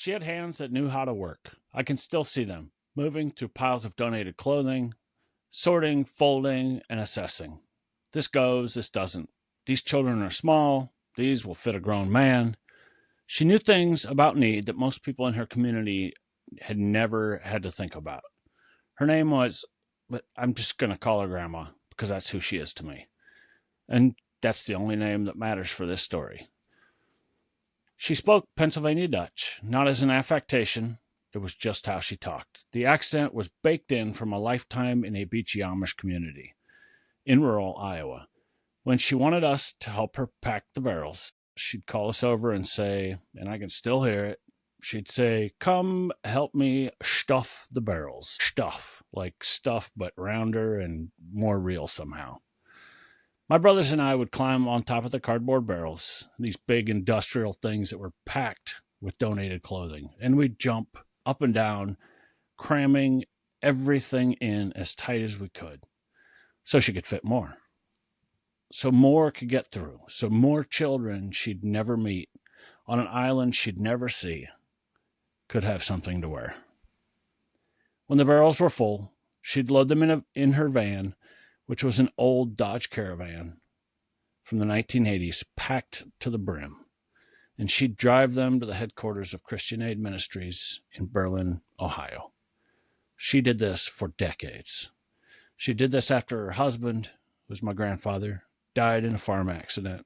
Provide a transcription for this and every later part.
She had hands that knew how to work. I can still see them, moving through piles of donated clothing, sorting, folding, and assessing. This goes, this doesn't. These children are small. These will fit a grown man. She knew things about need that most people in her community had never had to think about. Her name was, but I'm just going to call her Grandma because that's who she is to me. And that's the only name that matters for this story. She spoke Pennsylvania Dutch, not as an affectation. It was just how she talked. The accent was baked in from a lifetime in a Beachy-Amish community in rural Iowa. When she wanted us to help her pack the barrels, she'd call us over and say, and I can still hear it, she'd say, "Come help me schtuff the barrels." Schtuff, like stuff, but rounder and more real somehow. My brothers and I would climb on top of the cardboard barrels, these big industrial things that were packed with donated clothing, and we'd jump up and down, cramming everything in as tight as we could so she could fit more. So more could get through, so more children she'd never meet on an island she'd never see could have something to wear. When the barrels were full, she'd load them in her van, which was an old Dodge Caravan from the 1980s, packed to the brim, and she'd drive them to the headquarters of Christian Aid Ministries in Berlin, Ohio. She did this for decades. She did this after her husband, who was my grandfather, died in a farm accident.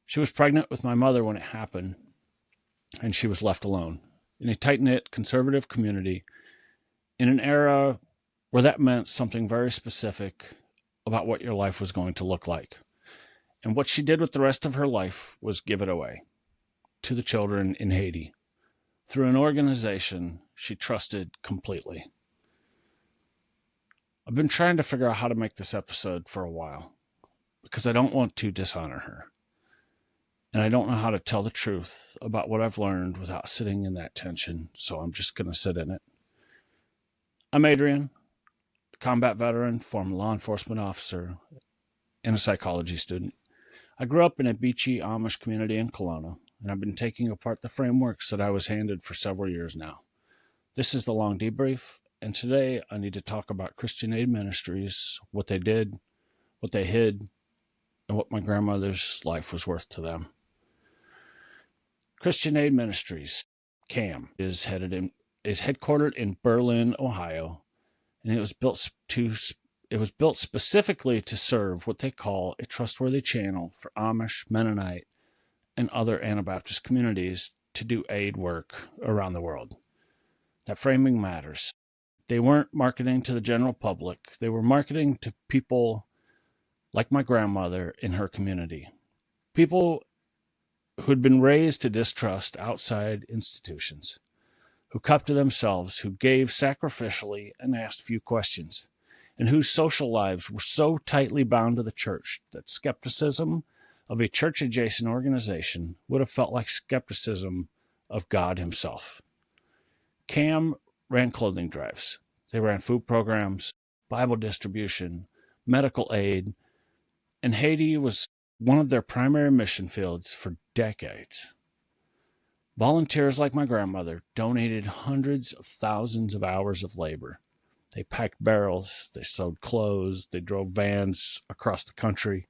She was pregnant with my mother when it happened, and she was left alone in a tight-knit conservative community in an era where that meant something very specific about what your life was going to look like. And what she did with the rest of her life was give it away to the children in Haiti through an organization she trusted completely. I've been trying to figure out how to make this episode for a while because I don't want to dishonor her. And I don't know how to tell the truth about what I've learned without sitting in that tension, so I'm just going to sit in it. I'm Adrian, a combat veteran, former law enforcement officer, and a psychology student. I grew up in a Beachy-Amish community in Kelowna, and I've been taking apart the frameworks that I was handed for several years now. This is the long debrief, and today I need to talk about Christian Aid Ministries, what they did, what they hid, and what my grandmother's life was worth to them. Christian Aid Ministries, CAM, is headquartered in Berlin, Ohio, and it was built specifically to serve what they call a trustworthy channel for Amish, Mennonite, and other Anabaptist communities to do aid work around the world. That framing matters. They weren't marketing to the general public. They were marketing to people like my grandmother in her community. People who'd been raised to distrust outside institutions, who kept to themselves, who gave sacrificially and asked few questions, and whose social lives were so tightly bound to the church that skepticism of a church-adjacent organization would have felt like skepticism of God himself. CAM ran clothing drives. They ran food programs, Bible distribution, medical aid, and Haiti was one of their primary mission fields for decades. Volunteers like my grandmother donated hundreds of thousands of hours of labor. They packed barrels, they sewed clothes, they drove vans across the country.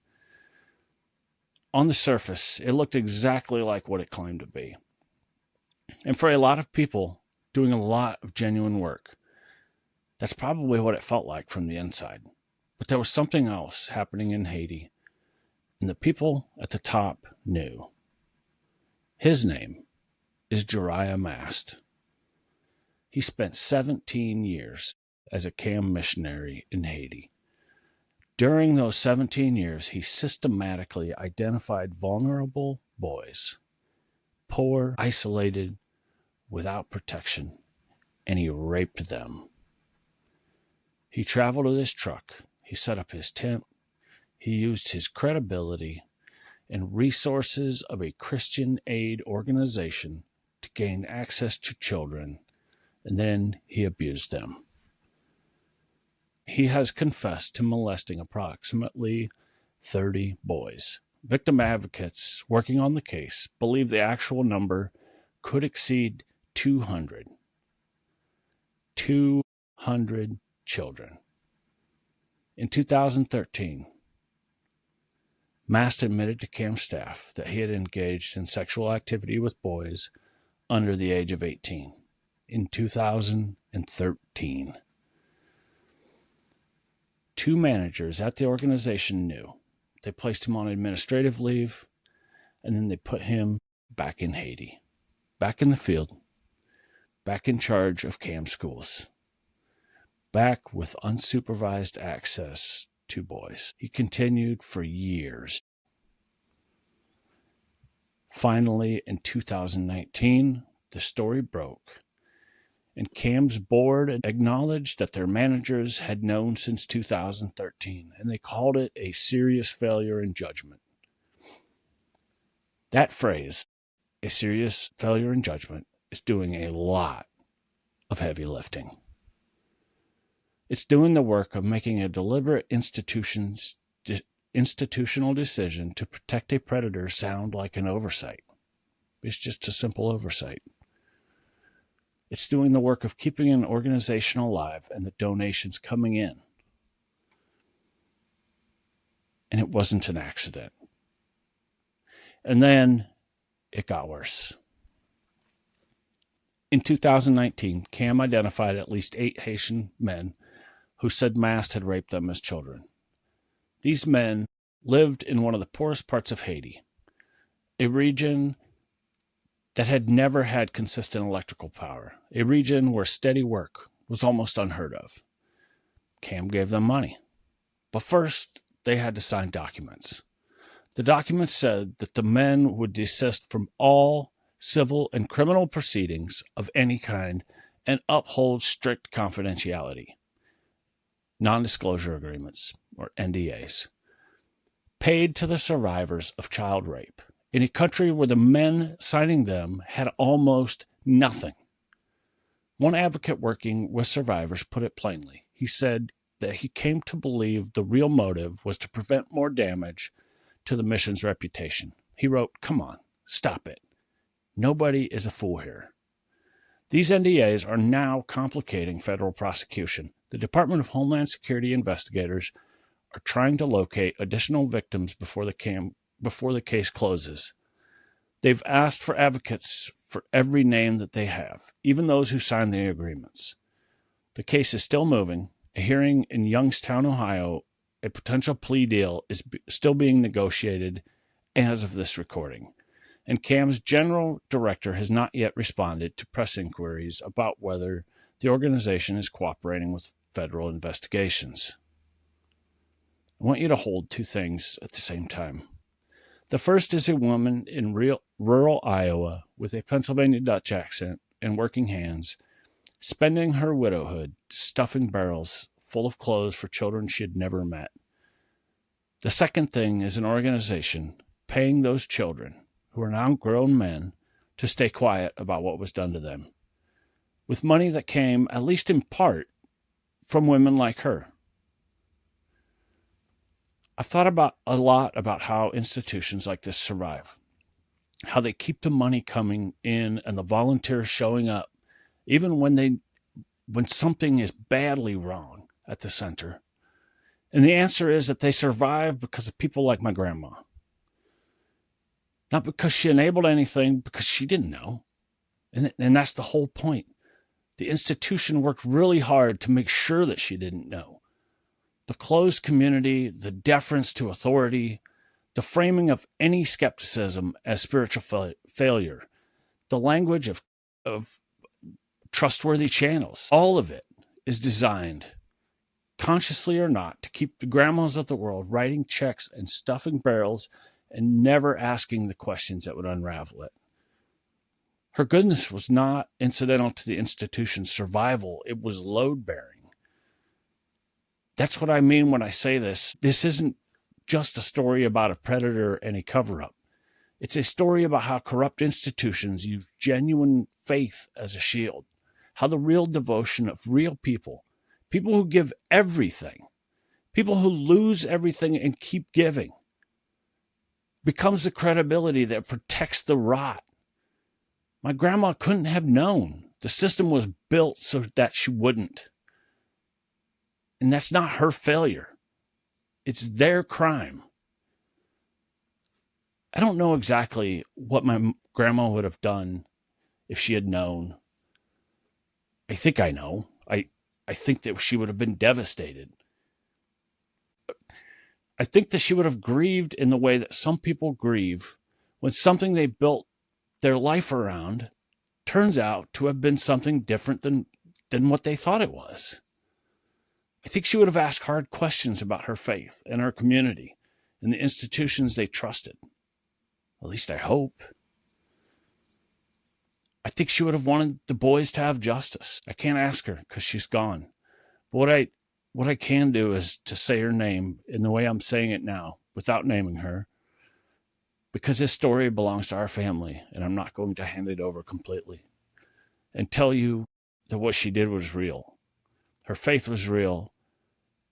On the surface, it looked exactly like what it claimed to be. And for a lot of people doing a lot of genuine work, that's probably what it felt like from the inside. But there was something else happening in Haiti, and the people at the top knew. His name is Jeriah Mast. He spent 17 years as a CAM missionary in Haiti. During those 17 years, he systematically identified vulnerable boys, poor, isolated, without protection, and he raped them. He traveled with his truck. He set up his tent. He used his credibility and resources of a Christian aid organization to gain access to children, and then he abused them. He has confessed to molesting approximately 30 boys. Victim advocates working on the case believe the actual number could exceed 200. 200 children. In 2013, Mast admitted to CAM staff that he had engaged in sexual activity with boys under the age of 18. In 2013. 2 managers at the organization knew. They placed him on administrative leave, and then they put him back in Haiti, back in the field, back in charge of CAM schools, back with unsupervised access to boys. He continued for years. Finally, in 2019, the story broke, and CAM's board acknowledged that their managers had known since 2013, and they called it a serious failure in judgment. That phrase, a serious failure in judgment, is doing a lot of heavy lifting. It's doing the work of making a deliberate institutional decision to protect a predator sound like an oversight. It's just a simple oversight. It's doing the work of keeping an organization alive and the donations coming in. And it wasn't an accident. And then it got worse. In 2019, CAM identified at least 8 Haitian men who said Mast had raped them as children. These men lived in one of the poorest parts of Haiti, a region that had never had consistent electrical power, a region where steady work was almost unheard of. CAM gave them money. But first, they had to sign documents. The documents said that the men would desist from all civil and criminal proceedings of any kind and uphold strict confidentiality. Non-disclosure agreements, or NDAs, paid to the survivors of child rape in a country where the men signing them had almost nothing. One advocate working with survivors put it plainly. He said that he came to believe the real motive was to prevent more damage to the mission's reputation. He wrote, "Come on, stop it. Nobody is a fool here." These NDAs are now complicating federal prosecution. The Department of Homeland Security investigators are trying to locate additional victims before the case closes. They've asked for advocates for every name that they have, even those who signed the agreements. The case is still moving. A hearing in Youngstown, Ohio, a potential plea deal is still being negotiated as of this recording. And CAM's general director has not yet responded to press inquiries about whether the organization is cooperating with federal investigations. I want you to hold 2 things at the same time. The first is a woman in rural Iowa with a Pennsylvania Dutch accent and working hands, spending her widowhood stuffing barrels full of clothes for children she had never met. The second thing is an organization paying those children, who are now grown men, to stay quiet about what was done to them, with money that came, at least in part, from women like her. I've thought a lot about how institutions like this survive, how they keep the money coming in and the volunteers showing up, even when something is badly wrong at the center. And the answer is that they survive because of people like my grandma. Not because she enabled anything, because she didn't know. And that's the whole point. The institution worked really hard to make sure that she didn't know. The closed community, the deference to authority, the framing of any skepticism as spiritual failure, the language of trustworthy channels, all of it is designed, consciously or not, to keep the grandmas of the world writing checks and stuffing barrels and never asking the questions that would unravel it. Her goodness was not incidental to the institution's survival. It was load-bearing. That's what I mean when I say this. This isn't just a story about a predator and a cover-up. It's a story about how corrupt institutions use genuine faith as a shield, how the real devotion of real people who give everything, people who lose everything and keep giving, becomes the credibility that protects the rot My grandma couldn't have known. The system was built so that she wouldn't. And that's not her failure. It's their crime. I don't know exactly what my grandma would have done if she had known. I think I know. I think that she would have been devastated. I think that she would have grieved in the way that some people grieve when something they built their life around turns out to have been something different than what they thought it was. I think she would have asked hard questions about her faith and her community and the institutions they trusted. At least I hope. I think she would have wanted the boys to have justice. I can't ask her because she's gone. But what I can do is to say her name in the way I'm saying it now, without naming her, because this story belongs to our family, and I'm not going to hand it over completely, and tell you that what she did was real. Her faith was real.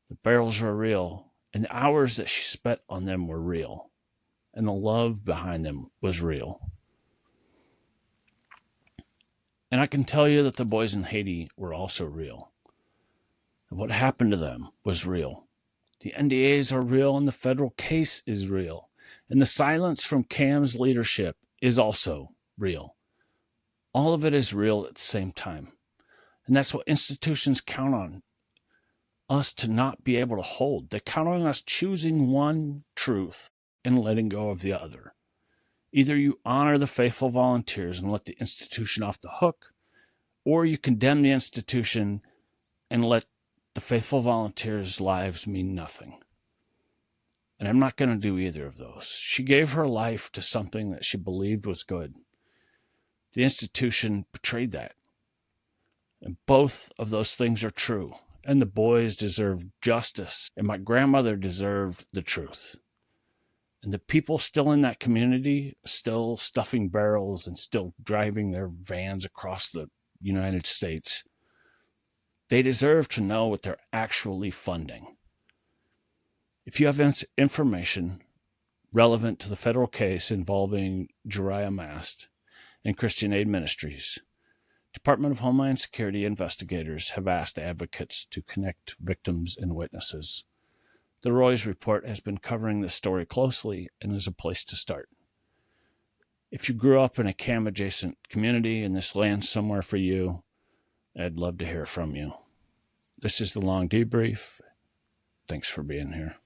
The barrels were real. And the hours that she spent on them were real. And the love behind them was real. And I can tell you that the boys in Haiti were also real. And what happened to them was real. The NDAs are real, and the federal case is real. And the silence from Cam's leadership is also real. All of it is real at the same time. And that's what institutions count on us to not be able to hold. They count on us choosing one truth and letting go of the other. Either you honor the faithful volunteers and let the institution off the hook, or you condemn the institution and let the faithful volunteers' lives mean nothing. And I'm not going to do either of those. She gave her life to something that she believed was good. The institution betrayed that. And both of those things are true. And the boys deserve justice. And my grandmother deserved the truth. And the people still in that community, still stuffing barrels and still driving their vans across the United States, they deserve to know what they're actually funding. If you have information relevant to the federal case involving Jeriah Mast and Christian Aid Ministries, Department of Homeland Security investigators have asked advocates to connect victims and witnesses. The Roy's Report has been covering this story closely and is a place to start. If you grew up in a Cam-adjacent community and this lands somewhere for you, I'd love to hear from you. This is The Long Debrief. Thanks for being here.